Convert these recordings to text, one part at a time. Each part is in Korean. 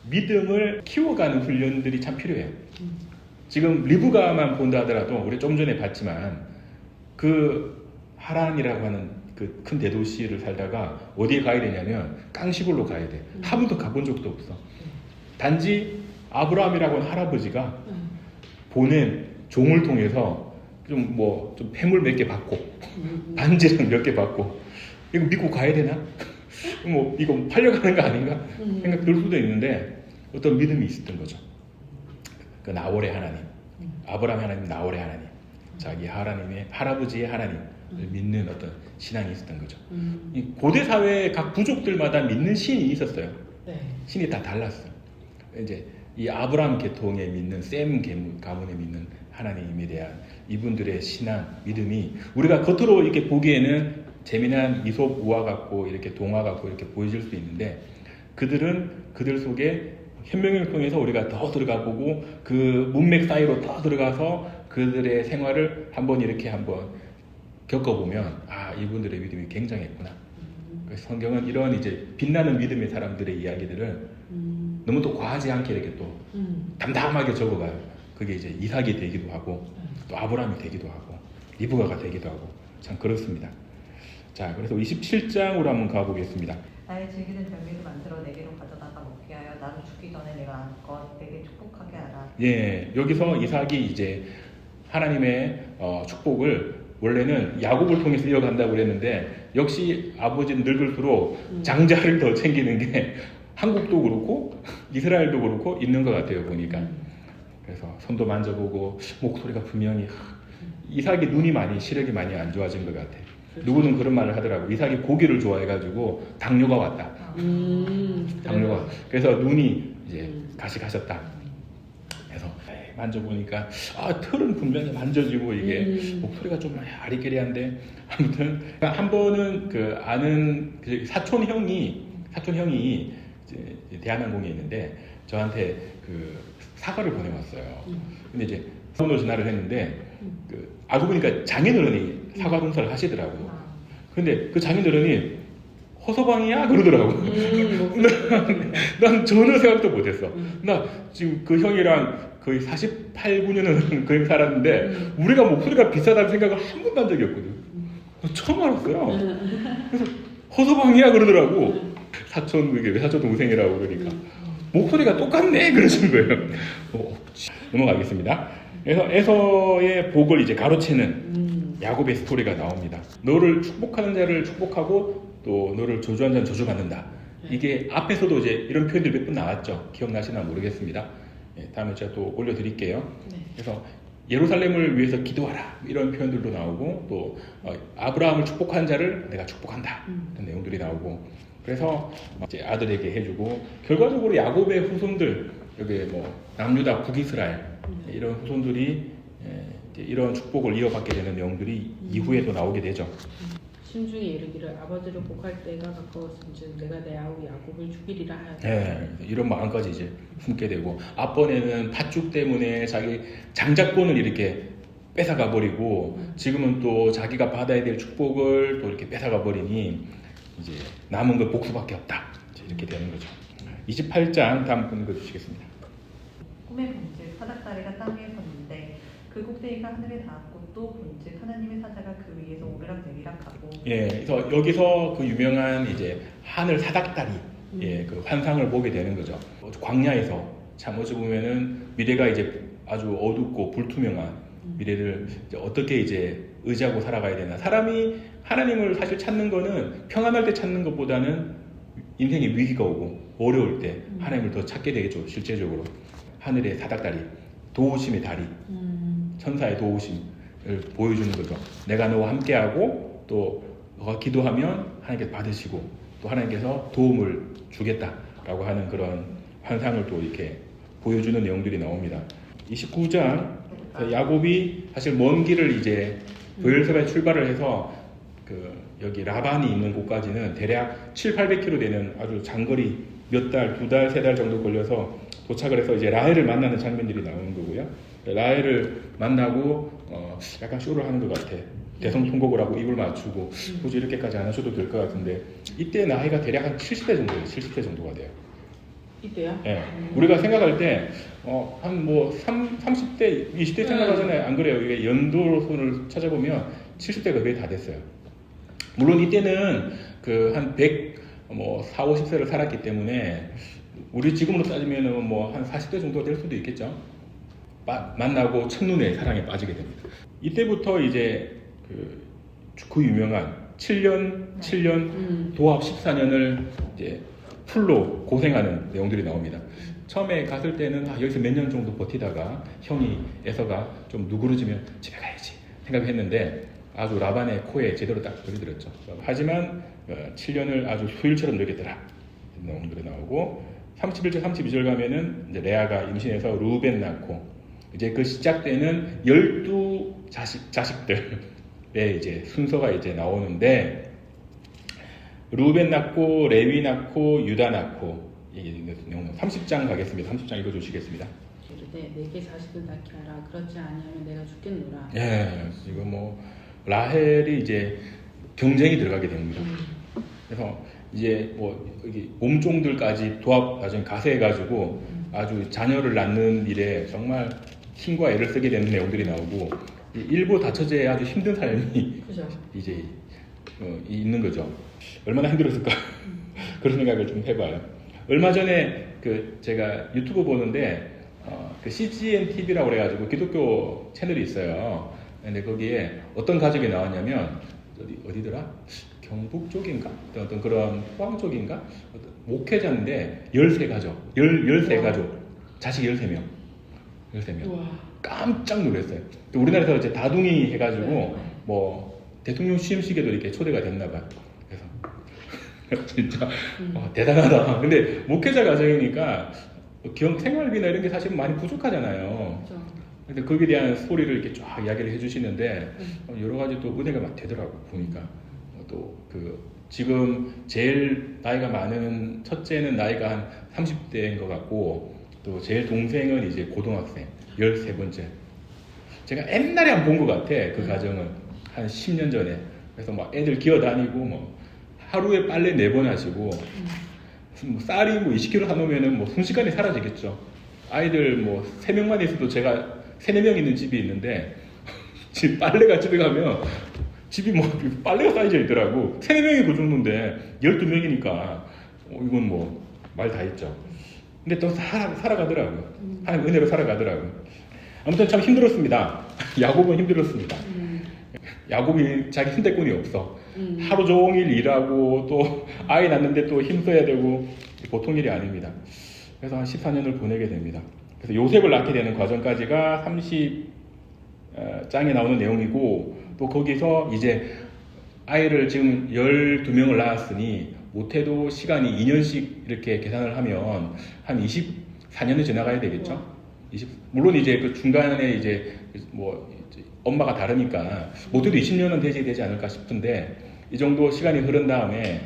믿음을 키워가는 훈련들이 참 필요해요. 지금 리브가만 본다 하더라도 우리 좀 전에 봤지만 그 하란이라고 하는 그 큰 대도시를 살다가 어디에 가야 되냐면 깡시골로 가야 돼. 한 번도 가본 적도 없어. 단지 아브라함이라고 하는 할아버지가 보낸 종을 통해서 좀 폐물 몇 개 받고 반지랑 몇 개 받고 이거 믿고 가야 되나? 뭐 이거 팔려가는 거 아닌가? 생각 들 수도 있는데 어떤 믿음이 있었던 거죠. 그 나홀의 하나님, 아브라함의 하나님, 나홀의 하나님, 자기 하나님의 할아버지의 하나님을 믿는 어떤 신앙이 있었던 거죠. 이 고대 사회의 각 부족들마다 믿는 신이 있었어요. 네. 신이 다 달랐어요. 이제 이 아브라함 계통에 믿는 셈 가문에 믿는 하나님에 대한 이분들의 신앙, 믿음이 우리가 겉으로 이렇게 보기에는 재미난 이솝 우화 같고 이렇게 동화 같고 이렇게 보여질 수 있는데 그들 속에 현명을 통해서 우리가 더 들어가 보고 그 문맥 사이로 더 들어가서 그들의 생활을 한번 겪어보면 이분들의 믿음이 굉장했구나. 그래서 성경은 이런 이제 빛나는 믿음의 사람들의 이야기들을 너무 또 과하지 않게 이렇게 또 담담하게 적어가요. 그게 이제 이삭이 되기도 하고 또 아브라함이 되기도 하고 리브가가 되기도 하고 참 그렇습니다. 자, 그래서 27장으로 한번 가보겠습니다. 나의 즐기는 별미를 만들어 내게로 가져다가 먹게 하여 나는 죽기 전에 내가 안것 내게 축복하게 하라. 예, 여기서 이삭이 이제 하나님의 축복을 원래는 야곱을 통해서 이어간다고 그랬는데 역시 아버지는 늙을수록 장자를 더 챙기는 게 한국도 그렇고 이스라엘도 그렇고 있는 것 같아요 보니까. 그래서 손도 만져보고 목소리가 분명히 이삭이 시력이 많이 안 좋아진 것 같아. 누구는 그런 말을 하더라고. 이삭이 고기를 좋아해가지고 당뇨가 왔다. 당뇨가. 그래서 눈이 이제 가시가셨다. 그래서 만져보니까 털은 분명히 만져지고 이게 목소리가 좀 아리까리한데 아무튼 한 번은 그 아는 그 사촌 형이 이제 대한항공에 있는데 저한테 그 사과를 보내왔어요. 근데 이제 전화 전화를 했는데 알고 보니까 장인어른이 사과 봉사를 하시더라고. 근데 그 장인어른이 허서방이야 그러더라고. 난 전혀 생각도 못했어. 나 지금 그 형이랑 거의 48, 9년은 거의 살았는데 우리가 목소리가 비슷하다는 생각을 한 번도 한 적이 없거든. 처음 알았어요. 그래서 허서방이야 그러더라고. 이게 사촌 동생이라고 그러니까 목소리가 똑같네 그러신 거예요. 넘어가겠습니다. 그래서 에서의 복을 이제 가로채는 야곱의 스토리가 나옵니다. 너를 축복하는 자를 축복하고 또 너를 저주하는 자는 저주받는다. 이게 앞에서도 이제 이런 표현들이 몇 번 나왔죠. 기억나시나 모르겠습니다. 다음에 제가 또 올려드릴게요. 그래서 예루살렘을 위해서 기도하라 이런 표현들도 나오고 또 아브라함을 축복한 자를 내가 축복한다 이런 내용들이 나오고 그래서 이제 아들에게 해주고 결과적으로 야곱의 후손들 여기 뭐 남유다 북이스라엘 이런 후손들이 이제 이런 축복을 이어받게 되는 내용들이 이후에도 나오게 되죠. 심중에 이르기를 아버지를 복할 때가 가까웠은즉 내가 내 아우 야곱을 죽이리라 하였다. 네, 이런 마음까지 이제 품게 되고 앞번에는 팥죽 때문에 자기 장자권을 이렇게 뺏어가 버리고 지금은 또 자기가 받아야 될 축복을 또 이렇게 뺏어가 버리니 이제 남은 건 복수밖에 없다. 이렇게 되는 거죠. 28장 다음 분 읽어주시겠습니다. 꿈에 본즉 사닥다리가 땅에 섰는데 그 꼭대기가 하늘에 닿았고 또 본즉 하나님의 사자가 그 위에서 오르락내리락하고. 예, 그래서 여기서 그 유명한 이제 하늘 사닥다리 그 환상을 보게 되는 거죠. 광야에서 참 어찌 보면은 미래가 이제 아주 어둡고 불투명한 미래를 이제 어떻게 이제 의지하고 살아가야 되나. 사람이 하나님을 사실 찾는 거는 평안할 때 찾는 것보다는 인생에 위기가 오고 어려울 때 하나님을 더 찾게 되겠죠. 실제적으로 하늘의 사닥다리, 도우심의 다리, 천사의 도우심을 보여주는 거죠. 내가 너와 함께하고 또 너가 기도하면 하나님께서 받으시고 또 하나님께서 도움을 주겠다라고 하는 그런 환상을 또 이렇게 보여주는 내용들이 나옵니다. 29장 야곱이 사실 먼 길을 이제 브엘세바에 출발을 해서 여기 라반이 있는 곳까지는 대략 700-800km 되는 아주 장거리 몇 달, 2달, 3달 정도 걸려서 도착을 해서 이제 라헬을 만나는 장면들이 나오는 거고요. 라헬을 만나고 약간 쇼를 하는 것 같아. 대성통곡을 하고 입을 맞추고 굳이 이렇게까지 안 하셔도 될 것 같은데 이때 나이가 대략 한 70대 정도예요. 70대 정도가 돼요. 이때요? 예. 우리가 생각할 때, 한 뭐 30대, 20대 생각하잖아요. 안 그래요? 이게 연도선을 찾아보면 70대가 거의 다 됐어요. 물론 이때는 그 한 4, 50세를 살았기 때문에 우리 지금으로 따지면 뭐 한 40대 정도 될 수도 있겠죠. 만나고 첫눈에 사랑에 빠지게 됩니다. 이때부터 이제 그 유명한 7년 도합 14년을 이제 풀로 고생하는 내용들이 나옵니다. 처음에 갔을 때는 여기서 몇 년 정도 버티다가 형이 애서가 좀 누그러지면 집에 가야지 생각했는데 아주 라반의 코에 제대로 딱 들이들었죠. 하지만 7년을 아주 휴일처럼 누리겠더라 내용들이 나오고 31절, 32절 가면은 이제 레아가 임신해서 루벤 낳고 이제 그 시작되는 12자식들의 이제 순서가 이제 나오는데 루벤 낳고 레위 낳고 유다 낳고 이게 30장 가겠습니다. 30장 읽어주시겠습니다. 내게 자식을 낳게 하라. 그렇지 아니하면 내가 죽겠노라. 예, 이거 뭐 라헬이 이제 경쟁이 들어가게 됩니다. 그래서 이제 뭐 여기 몸종들까지 도합 나중에 가세해가지고 아주 자녀를 낳는 일에 정말 힘과 애를 쓰게 되는 내용들이 나오고 일부 다처제의 아주 힘든 삶이 그죠? 이제 있는 거죠. 얼마나 힘들었을까 그런 생각을 좀 해봐요. 얼마 전에 제가 유튜브 보는데 그 CGN TV라고 그래가지고 기독교 채널이 있어요. 근데 거기에 어떤 가족이 나왔냐면 어디더라? 경북 쪽인가? 어떤 그런 포항 쪽인가? 어떤 목회자인데 13가족, 13가족, 자식 13명. 13명. 우와. 깜짝 놀랐어요. 우리나라에서 이제 다둥이 해가지고 뭐 대통령 취임식에도 이렇게 초대가 됐나 봐요. 그래서 진짜 대단하다. 근데 목회자 가정이니까 생활비나 이런 게 사실 많이 부족하잖아요. 그죠. 근데 거기에 대한 스토리를 이렇게 쫙 이야기를 해주시는데 여러 가지 또 은혜가 막 되더라고 보니까 또 지금 제일 나이가 많은 첫째는 나이가 한 30대인 것 같고 또 제일 동생은 이제 고등학생 13번째. 제가 옛날에 한 번 본 것 같아 그 가정을 한 10년 전에. 그래서 막 애들 기어다니고 뭐 하루에 빨래 4번 하시고 뭐 쌀이 뭐 20kg 사놓으면은 뭐 순식간에 사라지겠죠. 아이들 뭐 3명만 있어도 제가 3, 4명 있는 집이 있는데 집 빨래가 집에 가면 집이 뭐 빨래가 쌓여져 있더라고. 3, 4명이 그 정도인데 12명이니까 이건 뭐 말 다 했죠. 근데 또 살아가더라고. 하나님 은혜로 살아가더라고. 아무튼 참 힘들었습니다. 야곱은 힘들었습니다. 야곱이 자기 선택권이 없어. 하루 종일 일하고 또 아이 낳는데 또 힘써야 되고 보통 일이 아닙니다. 그래서 한 14년을 보내게 됩니다. 그래서 요셉을 낳게 되는 과정까지가 30장에 나오는 내용이고 또 거기서 이제 아이를 지금 12명을 낳았으니 못해도 시간이 2년씩 이렇게 계산을 하면 한 24년을 지나가야 되겠죠. 물론 이제 그 중간에 이제 뭐 엄마가 다르니까 못해도 20년은 되지 않을까 싶은데 이 정도 시간이 흐른 다음에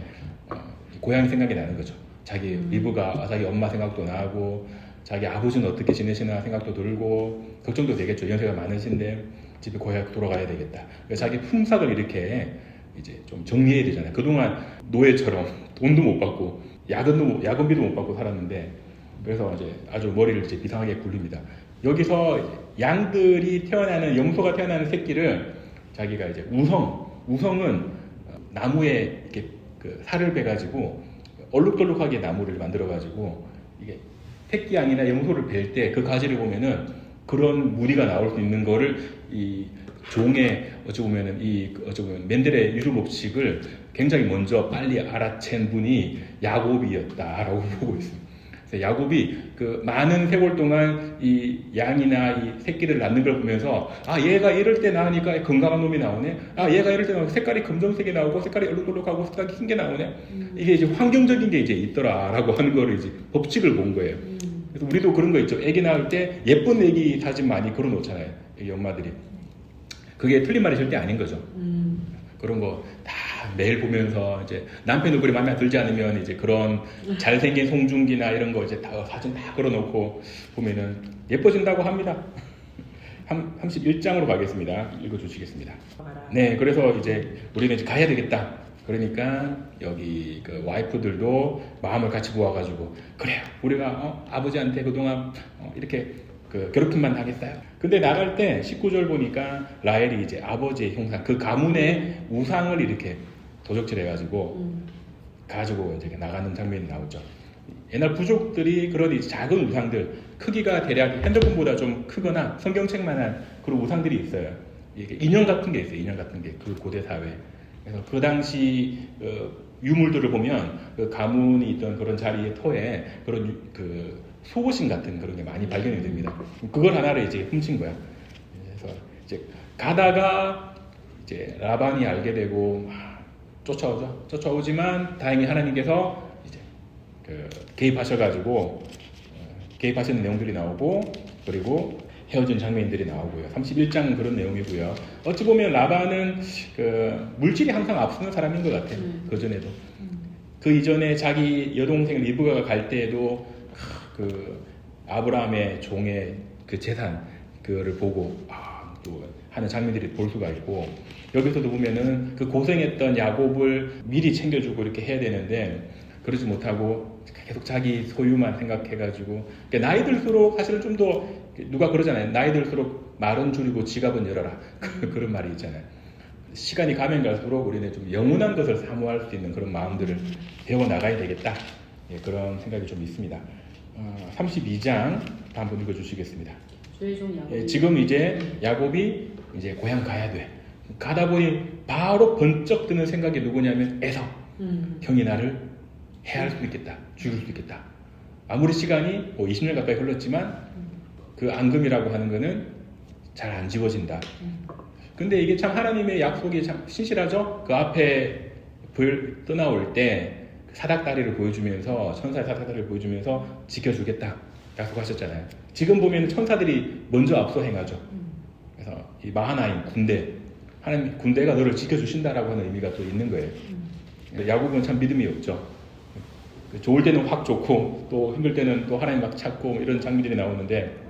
고향 생각이 나는 거죠. 자기 리브가 자기 엄마 생각도 나고 자기 아버지는 어떻게 지내시나 생각도 들고 걱정도 되겠죠. 연세가 많으신데 집에 고향 돌아가야 되겠다. 그래서 자기 품삯을 이렇게 이제 좀 정리해야 되잖아요. 그동안 노예처럼 돈도 못 받고 야근비도 못 받고 살았는데 그래서 이제 아주 머리를 이제 이상하게 굴립니다. 여기서 양들이 염소가 태어나는 새끼를 자기가 이제 우성은 나무에 이렇게 살을 베가지고 얼룩덜룩하게 나무를 만들어가지고 이게 새끼 양이나 염소를 벨 때 그 가지를 보면은 그런 무늬가 나올 수 있는 거를 이 종의 어찌 보면 맨델의 유료 법칙을 굉장히 먼저 빨리 알아챈 분이 야곱이었다라고 보고 있습니다. 그래서 야곱이 그 많은 세월 동안 이 양이나 이 새끼를 낳는 걸 보면서 얘가 이럴 때 나으니까 건강한 놈이 나오네. 얘가 이럴 때 나오고 색깔이 검정색이 나오고 색깔이 얼룩덜룩하고 색깔이 흰 게 나오네. 이게 이제 환경적인 게 이제 있더라라고 하는 거를 이제 법칙을 본 거예요. 그래서 우리도 그런 거 있죠. 애기 낳을 때 예쁜 애기 사진 많이 걸어놓잖아요. 애기 엄마들이. 그게 틀린 말이 절대 아닌 거죠. 그런 거 다 매일 보면서 이제 남편 얼굴이 마음에 들지 않으면 이제 그런 잘생긴 송중기나 이런 거 이제 다 사진 다 걸어놓고 보면은 예뻐진다고 합니다. 31장으로 가겠습니다. 읽어주시겠습니다. 네, 그래서 이제 우리는 이제 가야 되겠다. 그러니까 여기 그 와이프들도 마음을 같이 모아가지고 그래요. 우리가 아버지한테 그동안 이렇게 그 괴롭힘만 당했어요. 근데 나갈 때 19절 보니까 라헬이 이제 아버지의 형상, 그 가문의 우상을 이렇게 도적질해가지고 가지고 이제 나가는 장면이 나오죠. 옛날 부족들이 그런 이제 작은 우상들, 크기가 대략 핸드폰보다 좀 크거나 성경책만한 그런 우상들이 있어요. 이게 인형 같은 게 있어요. 인형 같은 게 그 고대 사회. 그래서 그 당시 유물들을 보면 그 가문이 있던 그런 자리의 터에 그런 그 속옷신 같은 그런 게 많이 발견이 됩니다. 그걸 하나를 이제 훔친 거야. 그래서 이제 가다가 이제 라반이 알게 되고 쫓아오죠. 쫓아오지만 다행히 하나님께서 이제 그 개입하셔가지고 개입하시는 내용들이 나오고 그리고 헤어진 장면들이 나오고요. 31장 그런 내용이고요. 어찌 보면 라반은 그 물질이 항상 앞서는 사람인 것 같아요. 그 전에도. 그 이전에 자기 여동생 리브가가 갈 때에도 그 아브라함의 종의 그 재산 그거를 보고 또 하는 장면들이 볼 수가 있고 여기서도 보면은 그 고생했던 야곱을 미리 챙겨주고 이렇게 해야 되는데 그러지 못하고 계속 자기 소유만 생각해가지고 그러니까 나이 들수록 사실은 좀 더 누가 그러잖아요. 나이 들수록 말은 줄이고 지갑은 열어라 그런 말이 있잖아요. 시간이 가면 갈수록 우리는 좀 영원한 것을 사모할 수 있는 그런 마음들을 배워 나가야 되겠다. 예, 그런 생각이 좀 있습니다. 32장 한번 읽어주시겠습니다. 주의 종 야곱. 예, 지금 이제 야곱이 이제 고향 가야 돼. 가다 보니 바로 번쩍 드는 생각이 누구냐면 에서 형이 나를 해할 수도 있겠다. 죽일 수도 있겠다. 아무리 시간이 20년 가까이 흘렀지만 그 앙금이라고 하는 거는 잘 안 지워진다. 근데 이게 참 하나님의 약속이 참 신실하죠. 그 앞에 떠나올 때 사닥다리를 보여주면서 천사의 사닥다리를 보여주면서 지켜주겠다 약속하셨잖아요. 지금 보면 천사들이 먼저 앞서 행하죠. 그래서 이 마하나임 군대 하나님 군대가 너를 지켜주신다라고 하는 의미가 또 있는 거예요. 야곱은 참 믿음이 없죠. 좋을 때는 확 좋고 또 힘들 때는 또 하나님 막 찾고 이런 장면들이 나오는데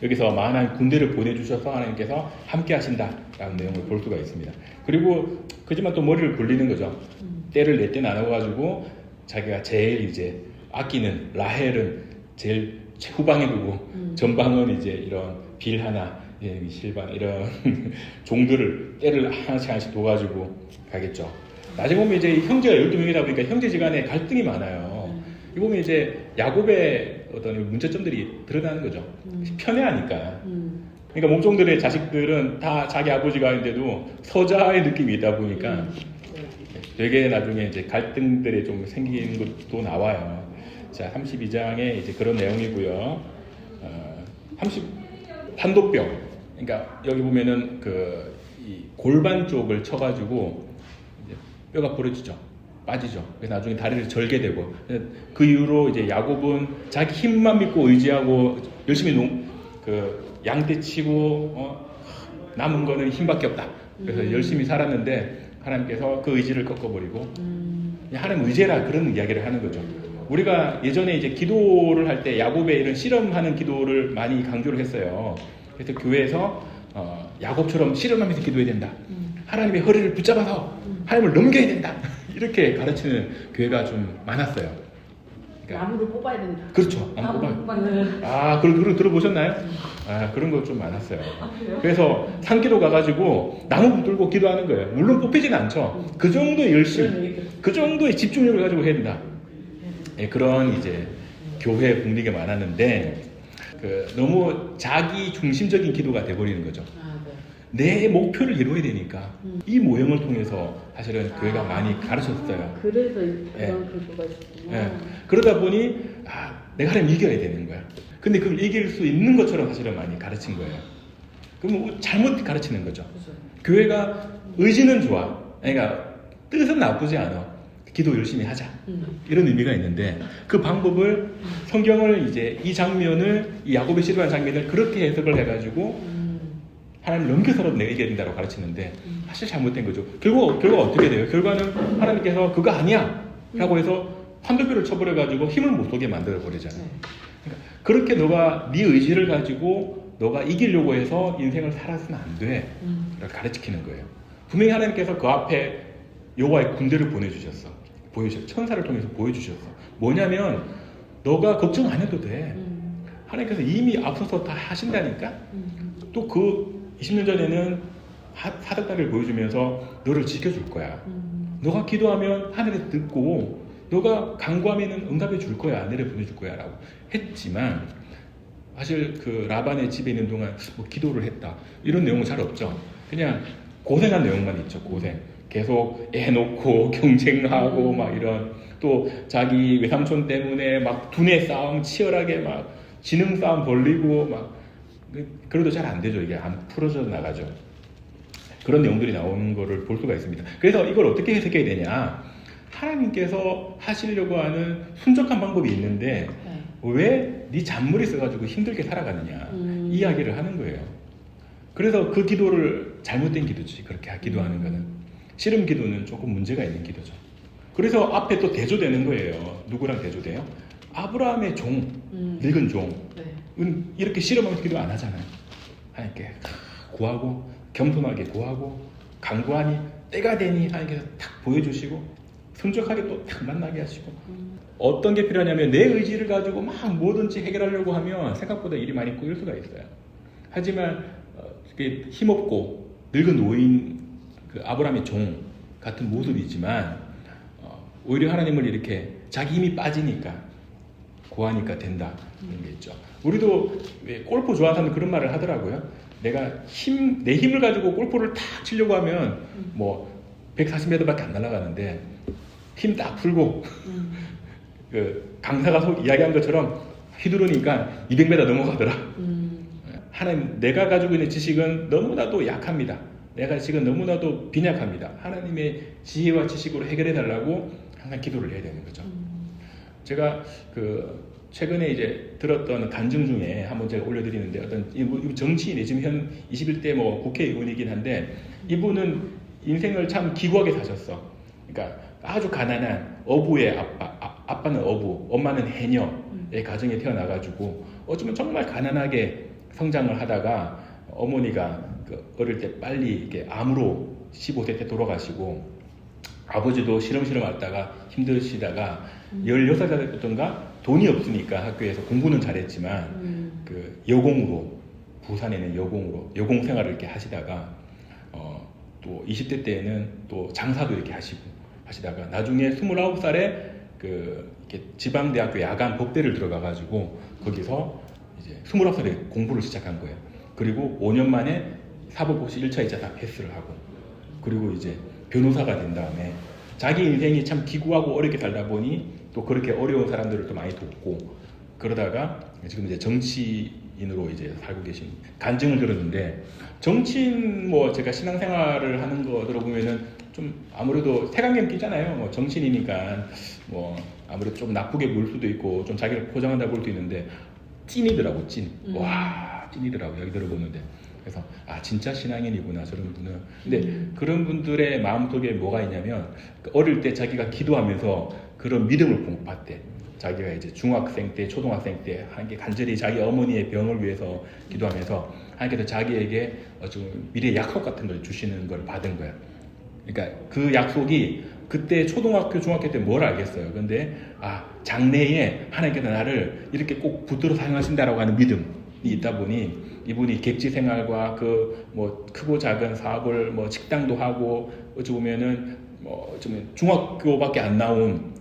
여기서 마하나임 군대를 보내주셔서 하나님께서 함께 하신다라는 내용을 볼 수가 있습니다. 그리고 그지만 또 머리를 굴리는 거죠. 때를 내 때 나눠가지고 자기가 제일 이제 아끼는 라헬은 제일 후방에 두고 전방은 이제 이런 빌하나 실반 이런 종들을 때를 하나씩 둬가지고 가겠죠. 나중에 보면 이제 형제가 12명이다 보니까 형제지간에 갈등이 많아요. 이 보면 이제 야곱의 어떤 문제점들이 드러나는 거죠. 편애하니까. 그러니까 몸종들의 자식들은 다 자기 아버지가 있는데도 서자의 느낌이 있다 보니까 되게 나중에 이제 갈등들이 좀 생기는 것도 나와요. 자, 32장에 이제 그런 내용이고요. 30판도병. 그러니까 여기 보면은 이 골반 쪽을 쳐가지고 이제 뼈가 부러지죠. 빠지죠. 그래서 나중에 다리를 절게 되고 그 이후로 이제 야곱은 자기 힘만 믿고 의지하고 열심히 양떼 치고 남은 거는 힘밖에 없다. 그래서 열심히 살았는데 하나님께서 그 의지를 꺾어버리고 하나님 의제라 그런 이야기를 하는 거죠. 우리가 예전에 이제 기도를 할 때 야곱의 이런 실험하는 기도를 많이 강조를 했어요. 그래서 교회에서 야곱처럼 실험하면서 기도해야 된다. 하나님의 허리를 붙잡아서 하나님을 넘겨야 된다. 이렇게 가르치는 교회가 좀 많았어요. 그러니까 나무를 뽑아야 된다. 그렇죠. 나무 뽑아야. 그런 들어보셨나요? 그런 거 좀 많았어요. 그래서 산기도 가가지고 나무 붙들고 기도하는 거예요. 물론 뽑히지는 않죠. 그 정도의 열심, 그 정도의 집중력을 가지고 해야 된다. 그런 이제 교회 분위기가 많았는데 너무 자기 중심적인 기도가 돼버리는 거죠. 내 목표를 이루어야 되니까 이 모형을 통해서 사실은 교회가 많이 가르쳤어요. 그래서 그런 기도가 있구나. 그러다 보니 내가 하나님 이겨야 되는 거야. 근데 그걸 이길 수 있는 것처럼 사실은 많이 가르친 거예요. 그럼 잘못 가르치는 거죠. 그렇죠. 교회가 의지는 좋아. 그러니까 뜻은 나쁘지 않아. 기도 열심히 하자. 이런 의미가 있는데 그 방법을 성경을 이제 이 장면을 이 야곱의 실험한 장면을 그렇게 해석을 해가지고 하나님 넘겨서라도 내가 이겨야 된다고 가르치는데 사실 잘못된 거죠. 결과가 어떻게 돼요? 결과는 하나님께서 그거 아니야 라고 해서 판도표를 쳐버려가지고 힘을 못 쏘게 만들어버리잖아요. 그러니까 그렇게 너가 네 의지를 가지고 너가 이기려고 해서 인생을 살아서는 안 돼. 라고 가르치는 거예요. 분명히 하나님께서 그 앞에 여호와의 군대를 보여주셨어. 천사를 통해서 보여주셨어. 뭐냐면 너가 걱정 안 해도 돼. 하나님께서 이미 앞서서 다 하신다니까. 또 그 20년 전에는 사닥다리를 보여주면서 너를 지켜줄 거야. 너가 기도하면 하늘에서 듣고 너가 간구하면 응답해 줄 거야. 내려 보내줄 거야 라고 했지만 사실 그 라반의 집에 있는 동안 뭐 기도를 했다 이런 내용은 잘 없죠. 그냥 고생한 내용만 있죠. 고생. 계속 애 놓고 경쟁하고 막 이런, 또 자기 외삼촌 때문에 막 두뇌 싸움 치열하게 막 지능 싸움 벌리고 막, 그래도 잘 안 되죠. 이게 안 풀어져 나가죠. 그런 내용들이 나오는 거를 볼 수가 있습니다. 그래서 이걸 어떻게 해석해야 되냐? 하나님께서 하시려고 하는 순적한 방법이 있는데 네. 왜 네 잔물이 있어가지고 힘들게 살아가느냐 이야기를 하는 거예요. 그래서 그 기도를 잘못된 기도지. 그렇게 기도하는 거는 씨름 기도는 조금 문제가 있는 기도죠. 그래서 앞에 또 대조되는 거예요. 누구랑 대조돼요? 아브라함의 종, 늙은 종. 네. 이렇게 씨름하면서 기도 안 하잖아요. 하나님께 구하고 겸손하게 구하고 간구하니 때가 되니 하나님께서 탁 보여주시고 순적하게 또 탁 만나게 하시고. 어떤 게 필요하냐면 내 의지를 가지고 막 뭐든지 해결하려고 하면 생각보다 일이 많이 꼬일 수가 있어요. 하지만 힘없고 늙은 노인, 그 아브라함의 종 같은 모습이지만 오히려 하나님을 이렇게 자기 힘이 빠지니까 구하니까 된다 그런 게 있죠. 우리도 골프 좋아하는 사람들 그런 말을 하더라고요. 내 힘을 가지고 골프를 탁 치려고 하면 뭐 140m밖에 안 날아가는데 힘 딱 풀고 그 강사가 이야기한 것처럼 휘두르니까 200m 넘어가더라. 하나님, 내가 가지고 있는 지식은 너무나도 약합니다. 내가 지금 너무나도 빈약합니다. 하나님의 지혜와 지식으로 해결해 달라고 항상 기도를 해야 되는 거죠. 제가 그 최근에 이제 들었던 간증 중에 한번 제가 올려드리는데, 어떤 정치인이 지금 현 21대 뭐 국회의원이긴 한데 이분은 인생을 참 기구하게 사셨어. 그러니까 아주 가난한 어부의 아빠는 어부, 엄마는 해녀의 가정에 태어나가지고 어쩌면 정말 가난하게 성장을 하다가 어머니가 그 어릴 때 빨리 이렇게 암으로 15세 때 돌아가시고, 아버지도 시름시름 앓다가 힘드시다가 16살 때부터인가 돈이 없으니까 학교에서 공부는 잘했지만 그 여공으로, 부산에 있는 여공으로 여공 생활을 이렇게 하시다가 또 20대 때에는 또 장사도 이렇게 하시다가 나중에 29살에 그 이렇게 지방대학교 야간 법대를 들어가가지고 거기서 이제 29살에 공부를 시작한 거예요. 그리고 5년 만에 사법고시 1차, 2차 다 패스를 하고, 그리고 이제 변호사가 된 다음에 자기 인생이 참 기구하고 어렵게 살다 보니 또 그렇게 어려운 사람들을 또 많이 돕고, 그러다가 지금 이제 정치인으로 이제 살고 계신 간증을 들었는데, 정치인 뭐 제가 신앙생활을 하는 거 들어보면은 좀 아무래도 색안경 끼잖아요. 뭐 정치인이니까 뭐 아무래도 좀 나쁘게 볼 수도 있고 좀 자기를 포장한다 볼 수도 있는데 찐이더라고, 찐. 와, 찐이더라고 여기 들어보는데. 그래서 아, 진짜 신앙인이구나 저런 분은. 근데 그런 분들의 마음속에 뭐가 있냐면, 어릴 때 자기가 기도하면서 그런 믿음을 공부했대. 자기가 이제 중학생 때, 초등학생 때 하나님께 간절히 자기 어머니의 병을 위해서 기도하면서 하나님께서 자기에게 좀 미래의 약속 같은 걸 주시는 걸 받은 거야. 그러니까 그 약속이 그때 초등학교, 중학교 때 뭘 알겠어요. 근데 장래에 하나님께서 나를 이렇게 꼭 붙들어 사용하신다라고 하는 믿음이 있다 보니 이분이 객지 생활과 그 뭐 크고 작은 사업을 뭐 식당도 하고, 어찌 보면은 뭐 어쩌면 중학교밖에 안 나온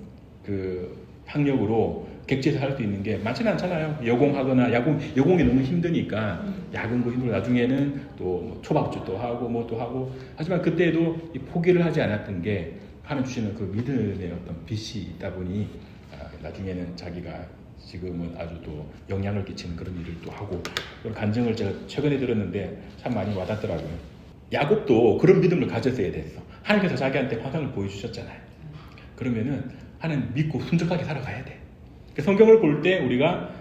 그 학력으로 객지에서 할 수 있는 게 많지는 않잖아요. 여공하거나 여공이 너무 힘드니까 야근도 힘들고 나중에는 또 초밥집도 하고 뭐 또 하고, 하지만 그때도 포기를 하지 않았던 게 하나님 주시는 그 믿음의 어떤 빛이 있다 보니 나중에는 자기가 지금은 아주 또 영향을 끼치는 그런 일을 또 하고, 그런 간증을 제가 최근에 들었는데 참 많이 와닿더라고요. 야곱도 그런 믿음을 가졌어야 됐어. 하나님께서 자기한테 화상을 보여주셨잖아요. 그러면은 하나님 믿고 순적하게 살아가야 돼. 성경을 볼 때 우리가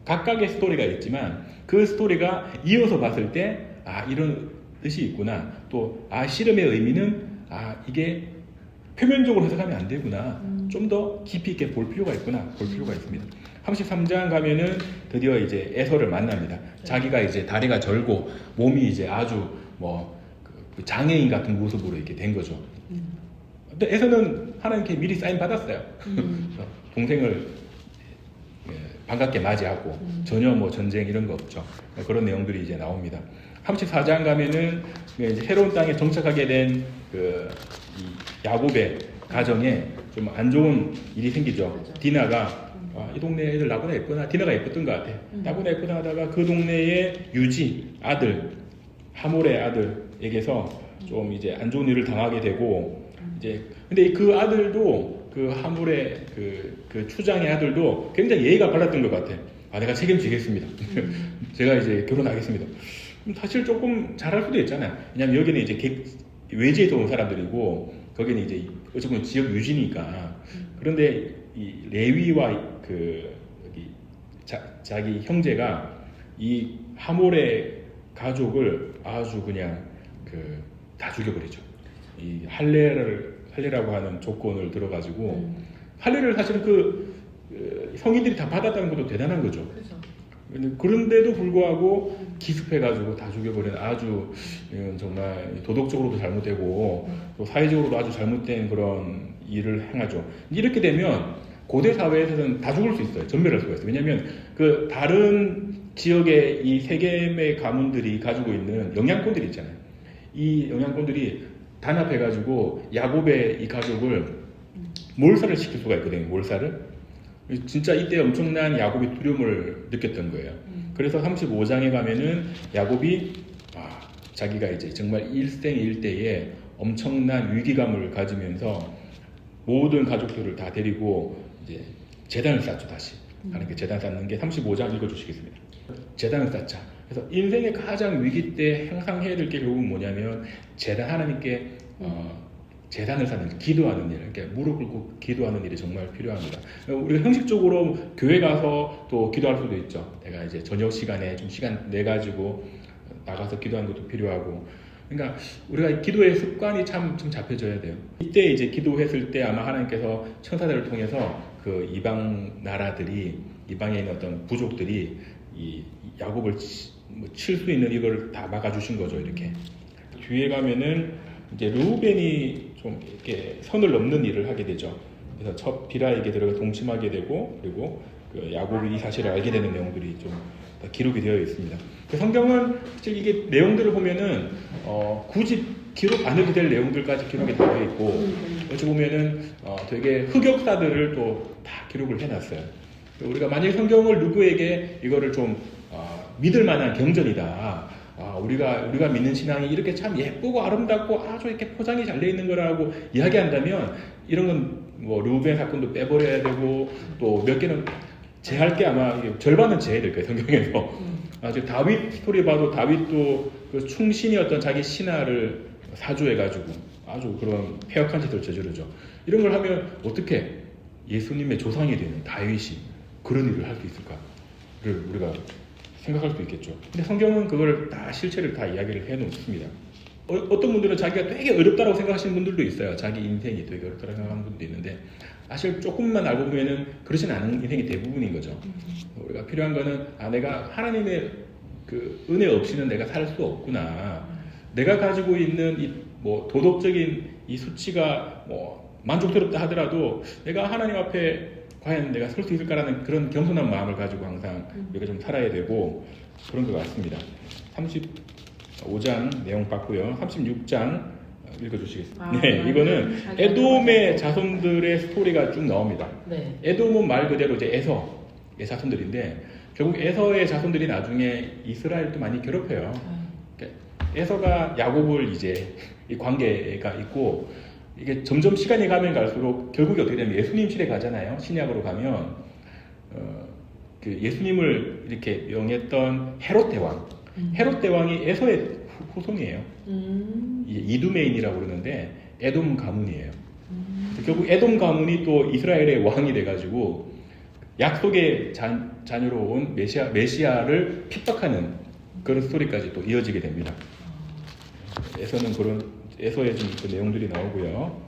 각각의 스토리가 있지만 그 스토리가 이어서 봤을 때 이런 뜻이 있구나, 또 씨름의 의미는 이게 표면적으로 해석하면 안 되구나, 좀 더 깊이 있게 볼 필요가 있구나, 볼 필요가 있습니다. 33장 가면은 드디어 이제 에서를 만납니다. 자기가 이제 다리가 절고 몸이 이제 아주 뭐 장애인 같은 모습으로 이렇게 된 거죠. 근데 에서는 하나님께 미리 사인 받았어요. 그래서 동생을 반갑게 맞이하고 전혀 뭐 전쟁 이런 거 없죠. 그런 내용들이 이제 나옵니다. 34장 가면은 이제 새로운 땅에 정착하게 된 이 야곱의 가정에 좀 안 좋은 일이 생기죠. 그렇죠. 디나가 이 동네 애들 나보다 예쁘나? 디나가 예뻤던 것 같아. 나보다 예쁘다 하다가 그 동네의 유지 아들 하몰의 아들에게서 좀 이제 안 좋은 일을 당하게 되고 이제 근데 그 아들도 그 하몰의 그 추장의 아들도 굉장히 예의가 발랐던 것 같아. 내가 책임지겠습니다. 제가 이제 결혼하겠습니다. 사실 조금 잘할 수도 있잖아요. 왜냐면 여기는 이제 외지에서 온 사람들이고 거기는 이제 어쨌든 지역 유지니까. 그런데 이 레위와 여기 자기 형제가 이 하몰의 가족을 아주 그냥 다 죽여버리죠. 이 할례라고 하는 조건을 들어가지고 할례를 사실은 성인들이 다 받았다는 것도 대단한 거죠. 그렇죠. 그런데도 불구하고 기습해가지고 다 죽여버리는 아주 정말 도덕적으로도 잘못되고 또 사회적으로도 아주 잘못된 그런 일을 행하죠. 이렇게 되면 고대 사회에서는 다 죽을 수 있어요. 전멸할 수가 있어요. 왜냐하면 그 다른 지역의 이 세겜의 가문들이 가지고 있는 영향권들이 있잖아요. 이 영향권들이 단합해가지고 야곱의 이 가족을 몰살을 시킬 수가 있거든요. 몰살을. 진짜 이때 엄청난 야곱이 두려움을 느꼈던 거예요. 그래서 35장에 가면은 야곱이 자기가 이제 정말 일생일대에 엄청난 위기감을 가지면서 모든 가족들을 다 데리고 이제 재단을 쌓죠. 다시 하나님께 재단 쌓는 게 35장 읽어주시겠습니다. 재단을 쌓자. 그래서 인생의 가장 위기 때 항상 해야 될 게 결국 뭐냐면 하나님께 재단을 쌓는 기도하는 일, 그러니까 무릎 꿇고 기도하는 일이 정말 필요합니다. 우리가 형식적으로 교회 가서 또 기도할 수도 있죠. 내가 이제 저녁 시간에 좀 시간 내 가지고 나가서 기도하는 것도 필요하고. 그러니까 우리가 기도의 습관이 좀 잡혀져야 돼요. 이때 이제 기도했을 때 아마 하나님께서 천사들을 통해서 그 이방 나라들이 이방에 있는 어떤 부족들이 이 야곱을 칠 수 있는 이걸 다 막아주신 거죠. 이렇게 뒤에 가면은 이제 루벤이 좀 이렇게 선을 넘는 일을 하게 되죠. 그래서 첫 비라에게 들어가 동침하게 되고 그리고 야곱이 이 사실을 알게 되는 내용들이 좀 기록이 되어 있습니다. 그 성경은 사실 이게 내용들을 보면은 굳이 기록 안 해도 될 내용들까지 기록이 되어 있고 어찌 보면은 되게 흑역사들을 또 다 기록을 해놨어요. 우리가 만약에 성경을 누구에게 이거를 좀 믿을 만한 경전이다. 우리가 믿는 신앙이 이렇게 참 예쁘고 아름답고 아주 이렇게 포장이 잘 돼 있는 거라고 이야기한다면 이런 건 뭐 루벤 사건도 빼버려야 되고 또 몇 개는 제할 게 아마 절반은 제해야 될 거예요. 성경에서. 지금 다윗 스토리 봐도 다윗도 그 충신이었던 자기 신하를 사주해가지고 아주 그런 폐역한 짓을 저지르죠. 이런 걸 하면 어떻게 예수님의 조상이 되는 다윗이 그런 일을 할 수 있을까를 우리가 생각할 수 있겠죠. 근데 성경은 그걸 다 실체를 다 이야기를 해놓습니다. 어떤 분들은 자기가 되게 어렵다고 생각하시는 분들도 있어요. 자기 인생이 되게 어렵다고 생각하는 분도 있는데 사실 조금만 알고 보면은 그렇진 않은 인생이 대부분인 거죠. 우리가 필요한 거는 내가 하나님의 그 은혜 없이는 내가 살 수 없구나. 내가 가지고 있는 이 뭐 도덕적인 이 수치가 뭐 만족스럽다 하더라도 내가 하나님 앞에 과연 내가 설 수 있을까라는 그런 겸손한 마음을 가지고 항상 우리가 좀 살아야 되고 그런 것 같습니다. 35장 내용 봤고요. 36장 읽어주시겠습니다. 네, 이거는 에돔의 자손들의 스토리가 쭉 나옵니다. 네. 에돔은 말 그대로 이제 에서의 자손들인데 결국 에서의 자손들이 나중에 이스라엘도 많이 괴롭혀요. 에서가 야곱을 이제 이 관계가 있고 이게 점점 시간이 가면 갈수록 결국에 어떻게 되면 예수님 시대 가잖아요. 신약으로 가면 그 예수님을 이렇게 명했던 헤롯 대왕. 헤롯 대왕이 에서의 후손이에요. 이두메인이라고 그러는데 에돔 가문이에요. 결국 에돔 가문이 또 이스라엘의 왕이 돼가지고 약속의 자녀로 온 메시아를 핍박하는 그런 스토리까지 또 이어지게 됩니다. 에서는 그런 에서의 좀 그 내용들이 나오고요.